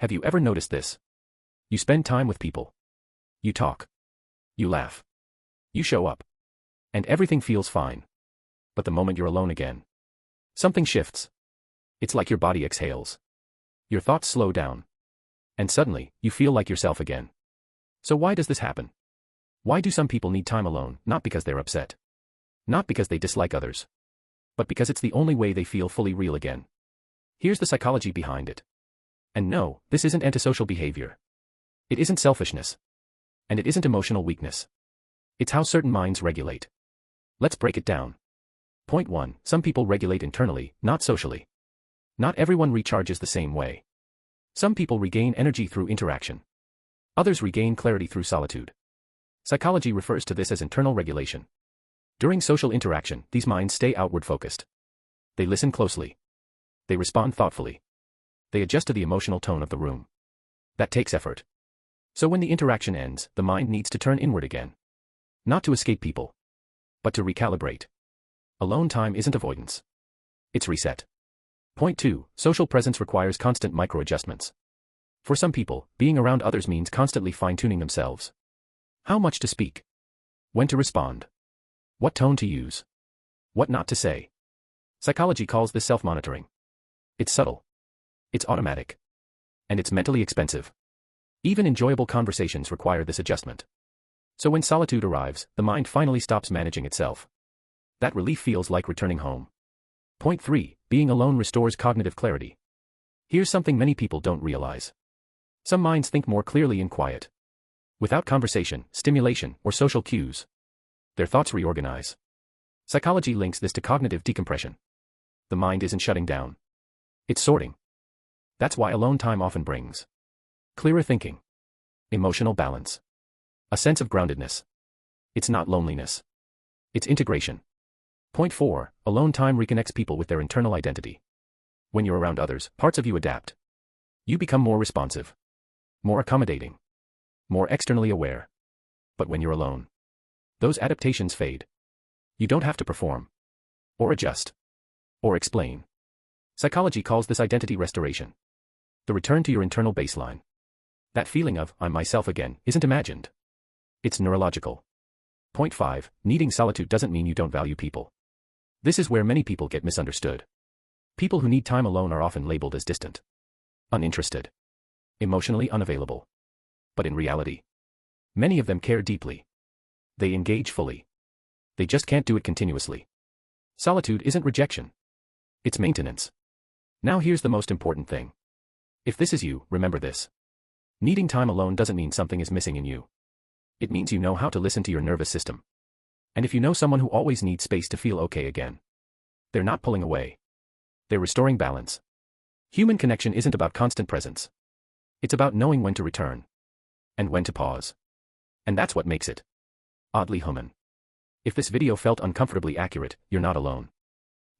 Have you ever noticed this? You spend time with people. You talk. You laugh. You show up. And everything feels fine. But the moment you're alone again, something shifts. It's like your body exhales. Your thoughts slow down. And suddenly, you feel like yourself again. So why does this happen? Why do some people need time alone? Not because they're upset. Not because they dislike others. But because it's the only way they feel fully real again. Here's the psychology behind it. And no, this isn't antisocial behavior. It isn't selfishness. And it isn't emotional weakness. It's how certain minds regulate. Let's break it down. Point 1. Some people regulate internally, not socially. Not everyone recharges the same way. Some people regain energy through interaction. Others regain clarity through solitude. Psychology refers to this as internal regulation. During social interaction, these minds stay outward focused. They listen closely. They respond thoughtfully. They adjust to the emotional tone of the room. That takes effort. So when the interaction ends, the mind needs to turn inward again. Not to escape people, but to recalibrate. Alone time isn't avoidance. It's reset. Point 2. Social presence requires constant micro-adjustments. For some people, being around others means constantly fine-tuning themselves. How much to speak? When to respond? What tone to use? What not to say? Psychology calls this self-monitoring. It's subtle. It's automatic. And it's mentally expensive. Even enjoyable conversations require this adjustment. So when solitude arrives, the mind finally stops managing itself. That relief feels like returning home. Point 3. Being alone restores cognitive clarity. Here's something many people don't realize. Some minds think more clearly in quiet. Without conversation, stimulation, or social cues. Their thoughts reorganize. Psychology links this to cognitive decompression. The mind isn't shutting down. It's sorting. That's why alone time often brings clearer thinking, emotional balance, a sense of groundedness. It's not loneliness. It's integration. Point 4. Alone time reconnects people with their internal identity. When you're around others, parts of you adapt. You become more responsive, more accommodating, more externally aware. But when you're alone, those adaptations fade. You don't have to perform, or adjust, or explain. Psychology calls this identity restoration. The return to your internal baseline. That feeling of, I'm myself again, isn't imagined. It's neurological. Point 5. Needing solitude doesn't mean you don't value people. This is where many people get misunderstood. People who need time alone are often labeled as distant, uninterested, emotionally unavailable. But in reality, many of them care deeply. They engage fully. They just can't do it continuously. Solitude isn't rejection. It's maintenance. Now here's the most important thing. If this is you, remember this. Needing time alone doesn't mean something is missing in you. It means you know how to listen to your nervous system. And if you know someone who always needs space to feel okay again, they're not pulling away. They're restoring balance. Human connection isn't about constant presence. It's about knowing when to return. And when to pause. And that's what makes it oddly Hooman. If this video felt uncomfortably accurate, you're not alone.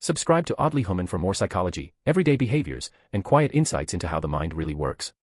Subscribe to Oddly Hooman for more psychology, everyday behaviors, and quiet insights into how the mind really works.